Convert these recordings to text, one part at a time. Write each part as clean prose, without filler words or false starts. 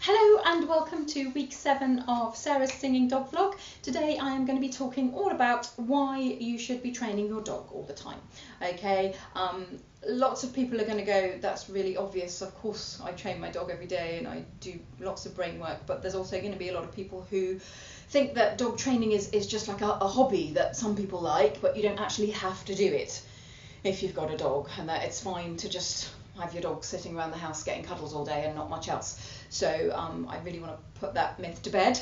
Hello and welcome to week 7 of Sarah's singing dog vlog. Today I am going to be talking all about why you should be training your dog all the time. Okay, lots of people are going to go, that's really obvious, of course I train my dog every day and I do lots of brain work, but there's also going to be a lot of people who think that dog training is just like a hobby that some people like, but you don't actually have to do it if you've got a dog, and that it's fine to just have your dog sitting around the house getting cuddles all day and not much else. So I really want to put that myth to bed.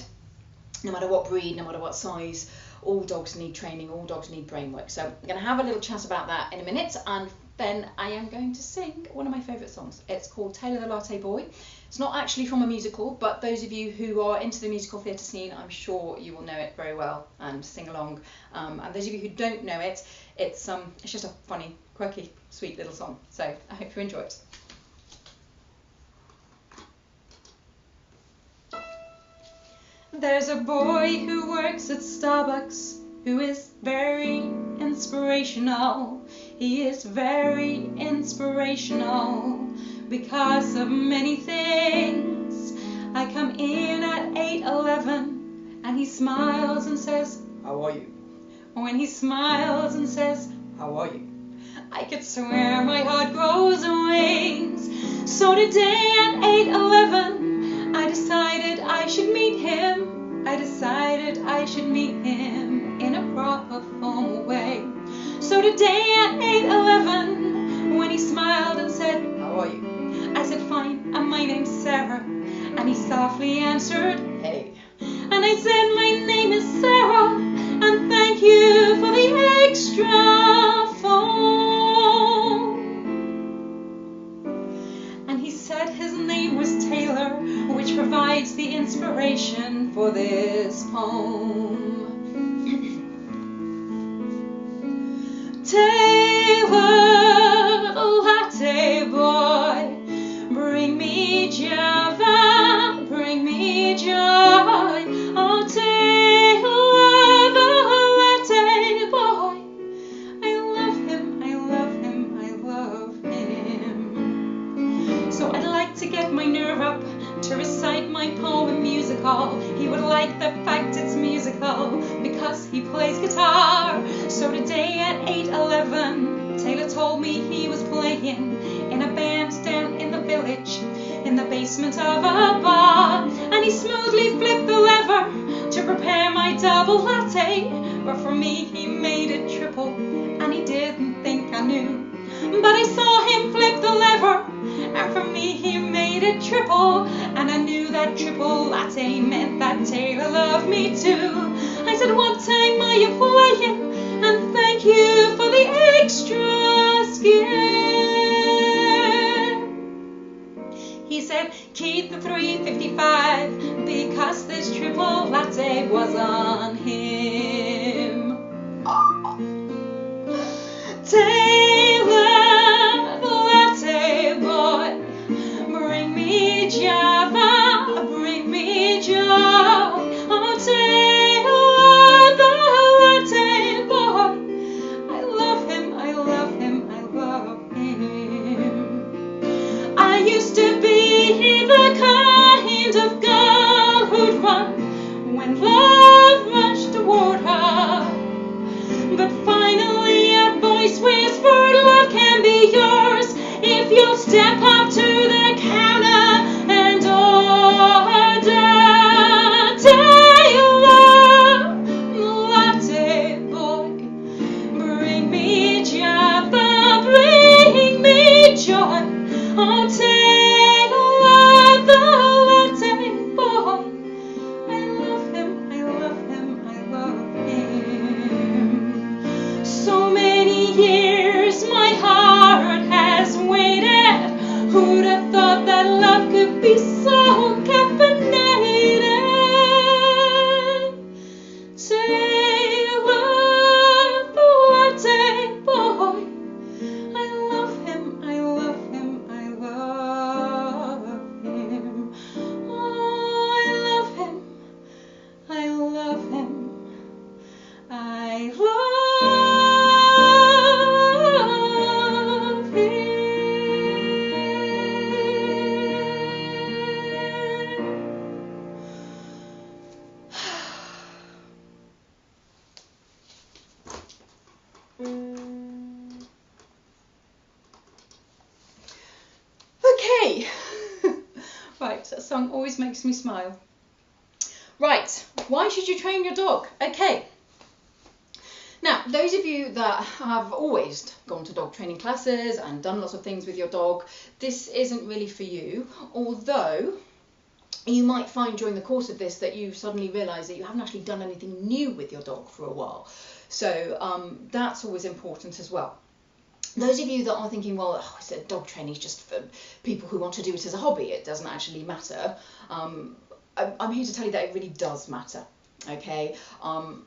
No matter what breed, no matter what size, all dogs need training, all dogs need brain work. So I'm going to have a little chat about that in a minute, and then I am going to sing one of my favourite songs. It's called Taylor the Latte Boy. It's not actually from a musical, but those of you who are into the musical theatre scene, I'm sure you will know it very well and sing along. And those of you who don't know it, it's just a funny, quirky, sweet little song. So I hope you enjoy it. There's a boy who works at Starbucks who is very inspirational. He is very inspirational because of many things. I come in at 8:11 and he smiles and says, "How are you?" When he smiles and says, "How are you?" I could swear my heart grows wings. So today at 8:11 I decided I should meet him. I decided I should meet him in a proper formal way. So today at 8:11 when he smiled and said, "How are you?" I said, "Fine, and my name's Sarah." And he softly answered, "Hey." And I said, "My name is Sarah, and thank you for the extra phone." And he said his name was Taylor, which provides the inspiration for this poem. Taylor the Latte Boy, bring me Java, bring me joy. Oh, Taylor the Latte Boy, I love him, I love him, I love him. So I'd like to get my nerve up to recite my poem musical. He would like the fact it's musical because he plays guitar. So today at 8:11 Taylor told me he was playing in a band down in the village in the basement of a bar, and he smoothly flipped the lever to prepare my double latte, but for me he made it triple and he didn't think I knew. But I saw him flip the lever, and for me he made it triple, and I knew that triple latte meant that Taylor loved me too. I said, "What time are you playing? And thank you for the extra skin." He said, "Keep the 355 because this triple latte was on him." Taylor the Latte Boy, bring me Java, bring me joy. Oh, Taylor the Latte Boy, I love him, I love him, I love him. I used to be the kind of girl who'd run when love rushed toward her, but finally a voice whispered, "Love can be yours if you'll step up to the counter and order Taylor the Latte Boy, bring me Java, bring me joy. Oh, Taylor the Latte Boy, I love him, I love him, I love him." So many years my heart has waited. Who'd have thought that love could be so caffeinated? Taylor the Latte Boy, I love him, I love him, I love him. Oh, I love him, I love him, I love him. That song always makes me smile. Right, why should you train your dog? Okay. Now, those of you that have always gone to dog training classes and done lots of things with your dog, this isn't really for you, although you might find during the course of this that you suddenly realise that you haven't actually done anything new with your dog for a while. So that's always important as well. Those of you that are thinking, well, I said dog training is just for people who want to do it as a hobby, it doesn't actually matter. I'm here to tell you that it really does matter. Okay,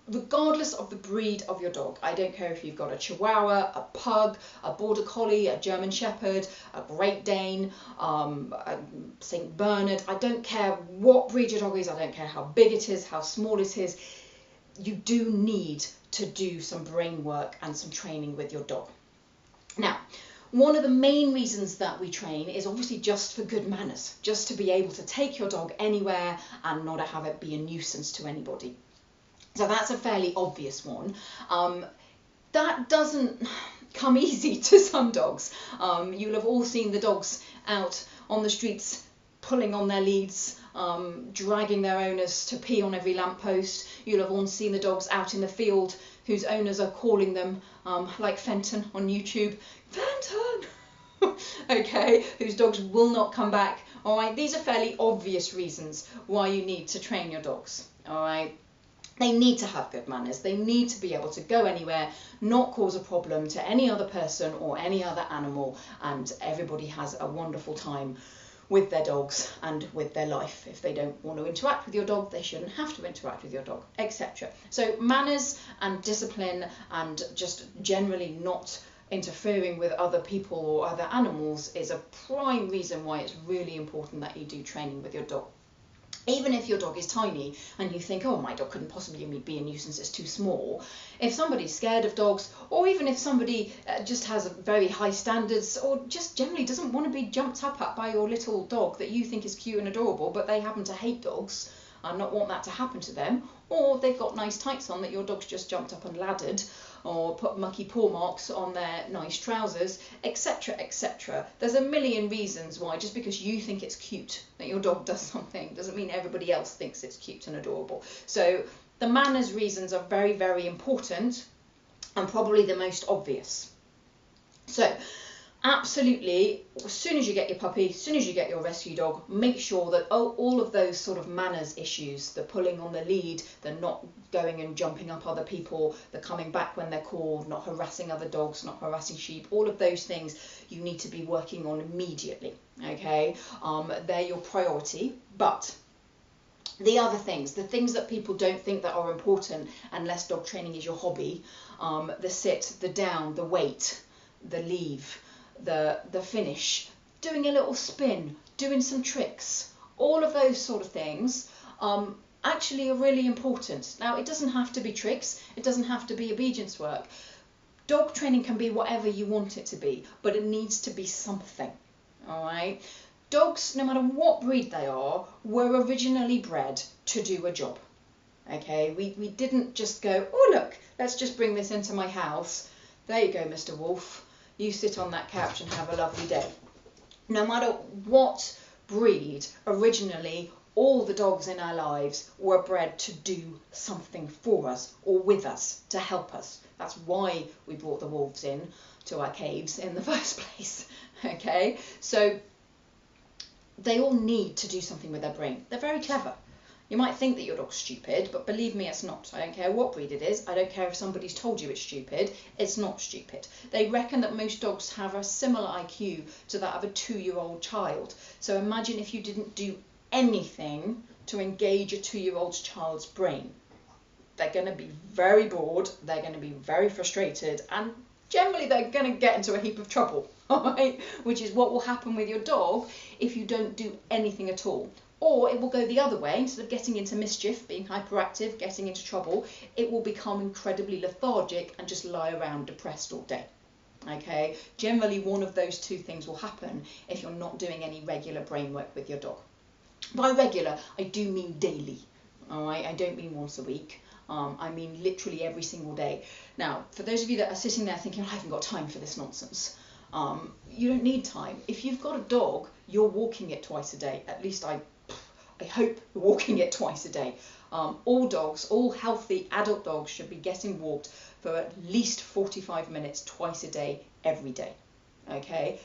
regardless of the breed of your dog, I don't care if you've got a Chihuahua, a Pug, a Border Collie, a German Shepherd, a Great Dane, a St. Bernard, I don't care what breed your dog is, I don't care how big it is, how small it is, you do need to do some brain work and some training with your dog. Now, one of the main reasons that we train is obviously just for good manners, just to be able to take your dog anywhere and not have it be a nuisance to anybody. So that's a fairly obvious one. That doesn't come easy to some dogs. You'll have all seen the dogs out on the streets pulling on their leads, dragging their owners to pee on every lamppost. You'll have all seen the dogs out in the field whose owners are calling them, like Fenton on YouTube, Fenton! Okay, whose dogs will not come back. All right, these are fairly obvious reasons why you need to train your dogs. All right, they need to have good manners. They need to be able to go anywhere, not cause a problem to any other person or any other animal, and everybody has a wonderful time with their dogs and with their life. If they don't want to interact with your dog, they shouldn't have to interact with your dog, etc. So manners and discipline and just generally not interfering with other people or other animals is a prime reason why it's really important that you do training with your dog. Even if your dog is tiny and you think, oh, my dog couldn't possibly be a nuisance, it's too small. If somebody's scared of dogs, or even if somebody just has very high standards or just generally doesn't want to be jumped up at by your little dog that you think is cute and adorable, but they happen to hate dogs and not want that to happen to them, or they've got nice tights on that your dog's just jumped up and laddered, or put mucky paw marks on their nice trousers, etc, etc. There's a million reasons why, just because you think it's cute that your dog does something doesn't mean everybody else thinks it's cute and adorable. So the manners reasons are very, very important and probably the most obvious. So absolutely, as soon as you get your puppy, as soon as you get your rescue dog, make sure that all of those sort of manners issues, the pulling on the lead, the not going and jumping up other people, the coming back when they're called, not harassing other dogs, not harassing sheep, all of those things you need to be working on immediately, okay? They're your priority, but the other things, the things that people don't think that are important unless dog training is your hobby, the sit, the down, the wait, the leave, the finish, doing a little spin, doing some tricks, all of those sort of things actually are really important. Now, it doesn't have to be tricks, it doesn't have to be obedience work. Dog training can be whatever you want it to be, but it needs to be something, all right? Dogs, no matter what breed they are, were originally bred to do a job, okay? We didn't just go, oh look, let's just bring this into my house. There you go, Mr. Wolf. You sit on that couch and have a lovely day. No matter what breed, originally, all the dogs in our lives were bred to do something for us or with us, to help us. That's why we brought the wolves in to our caves in the first place, okay? So they all need to do something with their brain. They're very clever. You might think that your dog's stupid, but believe me, it's not. I don't care what breed it is. I don't care if somebody's told you it's stupid. It's not stupid. They reckon that most dogs have a similar IQ to that of a 2-year-old child. So imagine if you didn't do anything to engage a 2-year-old child's brain. They're going to be very bored. They're going to be very frustrated. And generally, they're going to get into a heap of trouble, all right? Which is what will happen with your dog if you don't do anything at all. Or it will go the other way. Instead of getting into mischief, being hyperactive, getting into trouble, it will become incredibly lethargic and just lie around depressed all day. Okay? Generally, one of those two things will happen if you're not doing any regular brain work with your dog. By regular, I do mean daily. All right? I don't mean once a week. I mean literally every single day. Now, for those of you that are sitting there thinking, I haven't got time for this nonsense, You don't need time. If you've got a dog, you're walking it twice a day. At least I hope you're walking it twice a day. All dogs, all healthy adult dogs should be getting walked for at least 45 minutes twice a day, every day. Okay?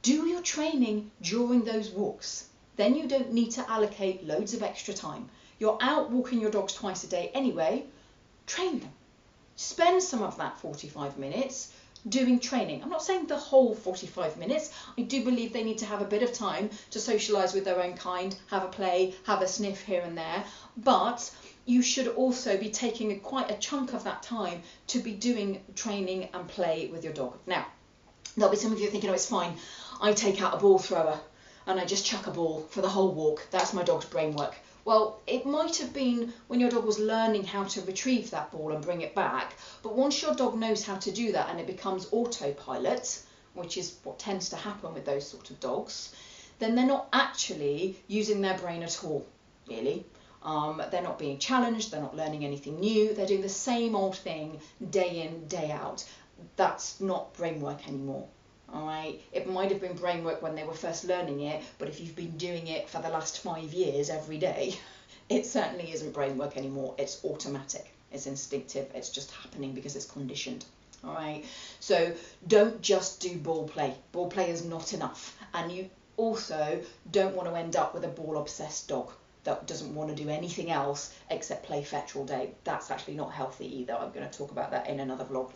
Do your training during those walks. Then you don't need to allocate loads of extra time. You're out walking your dogs twice a day anyway. Train them. Spend some of that 45 minutes doing training. I'm not saying the whole 45 minutes. I do believe they need to have a bit of time to socialise with their own kind, have a play, have a sniff here and there. But you should also be taking quite a chunk of that time to be doing training and play with your dog. Now, there'll be some of you thinking, oh, it's fine. I take out a ball thrower and I just chuck a ball for the whole walk. That's my dog's brain work. Well, it might have been when your dog was learning how to retrieve that ball and bring it back, but once your dog knows how to do that and it becomes autopilot, which is what tends to happen with those sort of dogs, then they're not actually using their brain at all, really. They're not being challenged, they're not learning anything new, they're doing the same old thing day in, day out. That's not brain work anymore. All right, it might have been brain work when they were first learning it, but if you've been doing it for the last 5 years every day, it certainly isn't brain work anymore. It's automatic, it's instinctive, it's just happening because it's conditioned. All right, so don't just do ball play. Ball play is not enough, and you also don't want to end up with a ball obsessed dog that doesn't want to do anything else except play fetch all day. That's actually not healthy either. I'm going to talk about that in another vlog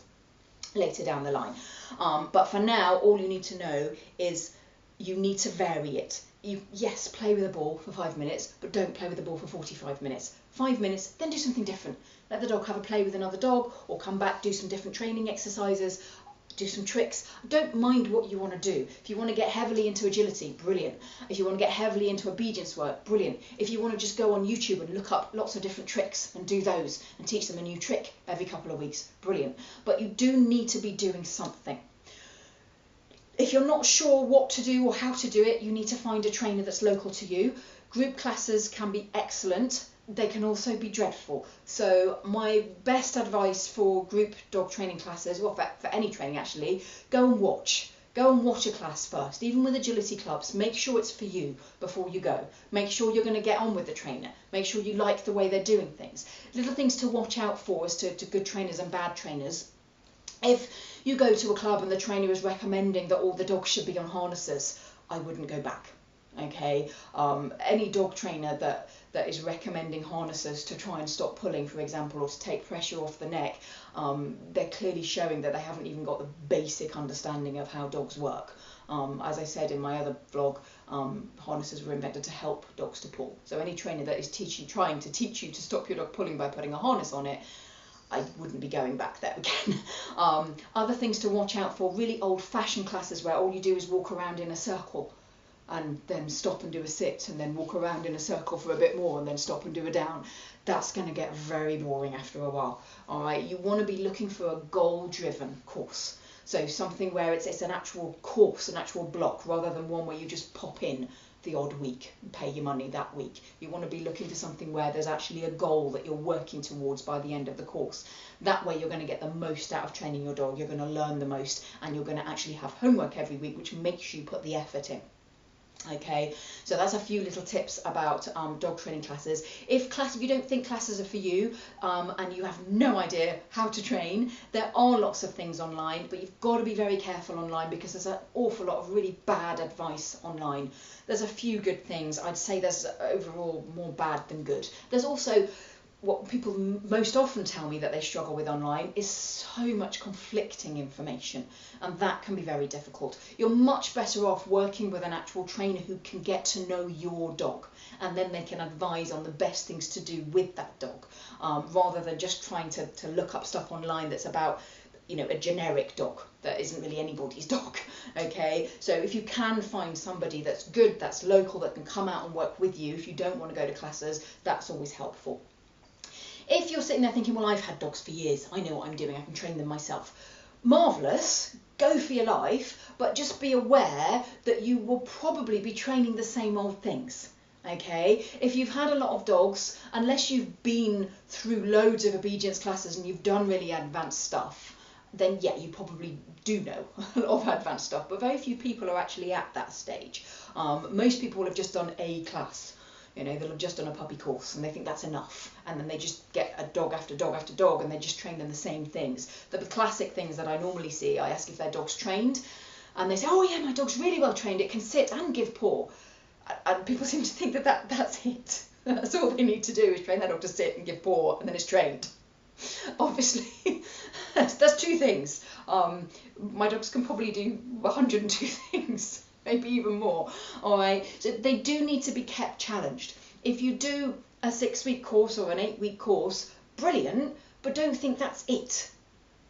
later down the line. But for now, all you need to know is you need to vary it. Yes, play with a ball for 5 minutes, but don't play with the ball for 45 minutes. 5 minutes, then do something different. Let the dog have a play with another dog, or come back, do some different training exercises, do some tricks. Don't mind what you want to do. If you want to get heavily into agility, brilliant. If you want to get heavily into obedience work, brilliant. If you want to just go on YouTube and look up lots of different tricks and do those and teach them a new trick every couple of weeks, brilliant. But you do need to be doing something. If you're not sure what to do or how to do it, you need to find a trainer that's local to you. Group classes can be excellent. They can also be dreadful. So my best advice for group dog training classes, well, for any training actually, go and watch. Go and watch a class first, even with agility clubs. Make sure it's for you before you go. Make sure you're going to get on with the trainer. Make sure you like the way they're doing things. Little things to watch out for as to good trainers and bad trainers. If you go to a club and the trainer is recommending that all the dogs should be on harnesses, I wouldn't go back. Okay, any dog trainer that is recommending harnesses to try and stop pulling, for example, or to take pressure off the neck, they're clearly showing that they haven't even got the basic understanding of how dogs work. As I said in my other vlog, harnesses were invented to help dogs to pull. So any trainer that is trying to teach you to stop your dog pulling by putting a harness on it, I wouldn't be going back there again. Other things to watch out for, really old-fashioned classes where all you do is walk around in a circle and then stop and do a sit and then walk around in a circle for a bit more and then stop and do a down. That's going to get very boring after a while. All right, you want to be looking for a goal-driven course. So something where it's an actual course, an actual block, rather than one where you just pop in the odd week and pay your money that week. You want to be looking for something where there's actually a goal that you're working towards by the end of the course. That way you're going to get the most out of training your dog, you're going to learn the most, and you're going to actually have homework every week, which makes you put the effort in. Okay, so that's a few little tips about dog training classes. If you don't think classes are for you and you have no idea how to train, there are lots of things online, but you've got to be very careful online because there's an awful lot of really bad advice online. There's a few good things. I'd say there's overall more bad than good. There's also what people most often tell me that they struggle with online is so much conflicting information, and that can be very difficult. You're much better off working with an actual trainer who can get to know your dog, and then they can advise on the best things to do with that dog, rather than just trying to look up stuff online that's about, you know, a generic dog that isn't really anybody's dog. Okay, so if you can find somebody that's good, that's local, that can come out and work with you, if you don't want to go to classes, that's always helpful. If you're sitting there thinking, well, I've had dogs for years, I know what I'm doing, I can train them myself. Marvellous, go for your life, but just be aware that you will probably be training the same old things. Okay, if you've had a lot of dogs, unless you've been through loads of obedience classes and you've done really advanced stuff, then yeah, you probably do know a lot of advanced stuff, but very few people are actually at that stage. Most people have just done a class. You know, they'll have just done a puppy course and they think that's enough, and then they just get a dog after dog after dog and they just train them the same things. The classic things that I normally see, I ask if their dog's trained, and they say, oh yeah, my dog's really well trained, it can sit and give paw. And people seem to think that that's it. That's all they need to do is train their dog to sit and give paw, and then it's trained. Obviously, that's two things. My dogs can probably do 102 things, maybe even more. All right, so they do need to be kept challenged. If you do a 6-week course or an 8-week course, brilliant, but don't think that's it.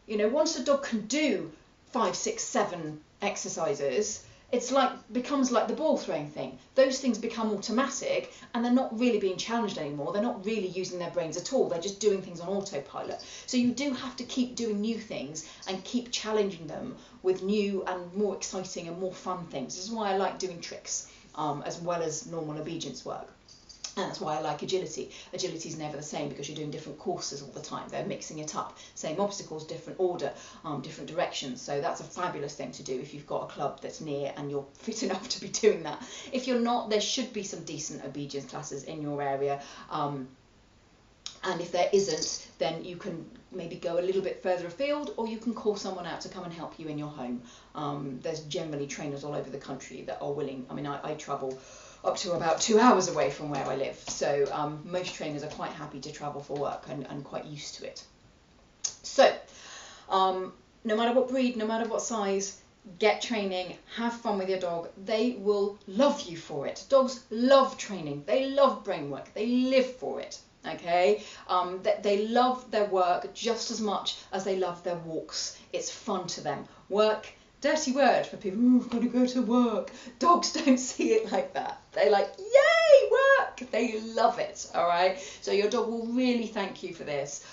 You know, once a dog can do 5, 6, 7 exercises, it's becomes like the ball throwing thing. Those things become automatic and they're not really being challenged anymore. They're not really using their brains at all. They're just doing things on autopilot. So you do have to keep doing new things and keep challenging them with new and more exciting and more fun things. This is why I like doing tricks as well as normal obedience work. And that's why I like agility. Agility is never the same because you're doing different courses all the time. They're mixing it up. Same obstacles, different order, different directions. So that's a fabulous thing to do if you've got a club that's near and you're fit enough to be doing that. If you're not, there should be some decent obedience classes in your area. And if there isn't, then you can maybe go a little bit further afield, or you can call someone out to come and help you in your home. There's generally trainers all over the country that are willing. I mean, I travel up to about 2 hours away from where I live, so most trainers are quite happy to travel for work and quite used to it. So no matter what breed, no matter what size, get training, have fun with your dog. They will love you for it. Dogs love training, they love brain work, they live for it. Okay, they love their work just as much as they love their walks. It's fun to them. Work, dirty word for people, oh, I've got to go to work. Dogs don't see it like that. They're like, yay, work. They love it, all right? So your dog will really thank you for this.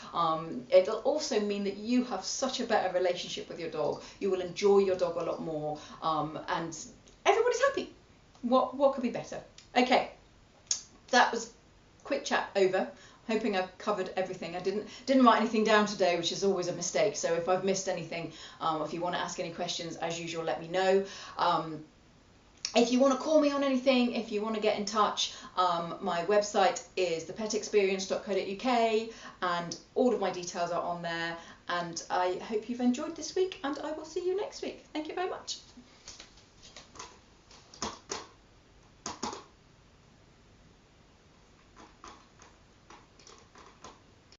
It'll also mean that you have such a better relationship with your dog. You will enjoy your dog a lot more, and everybody's happy. What could be better? Okay, that was quick chat over. Hoping I've covered everything. I didn't write anything down today, which is always a mistake. So if I've missed anything, if you want to ask any questions, as usual, let me know. If you want to call me on anything, if you want to get in touch, my website is thepetexperience.co.uk, and all of my details are on there. And I hope you've enjoyed this week, and I will see you next week. Thank you very much.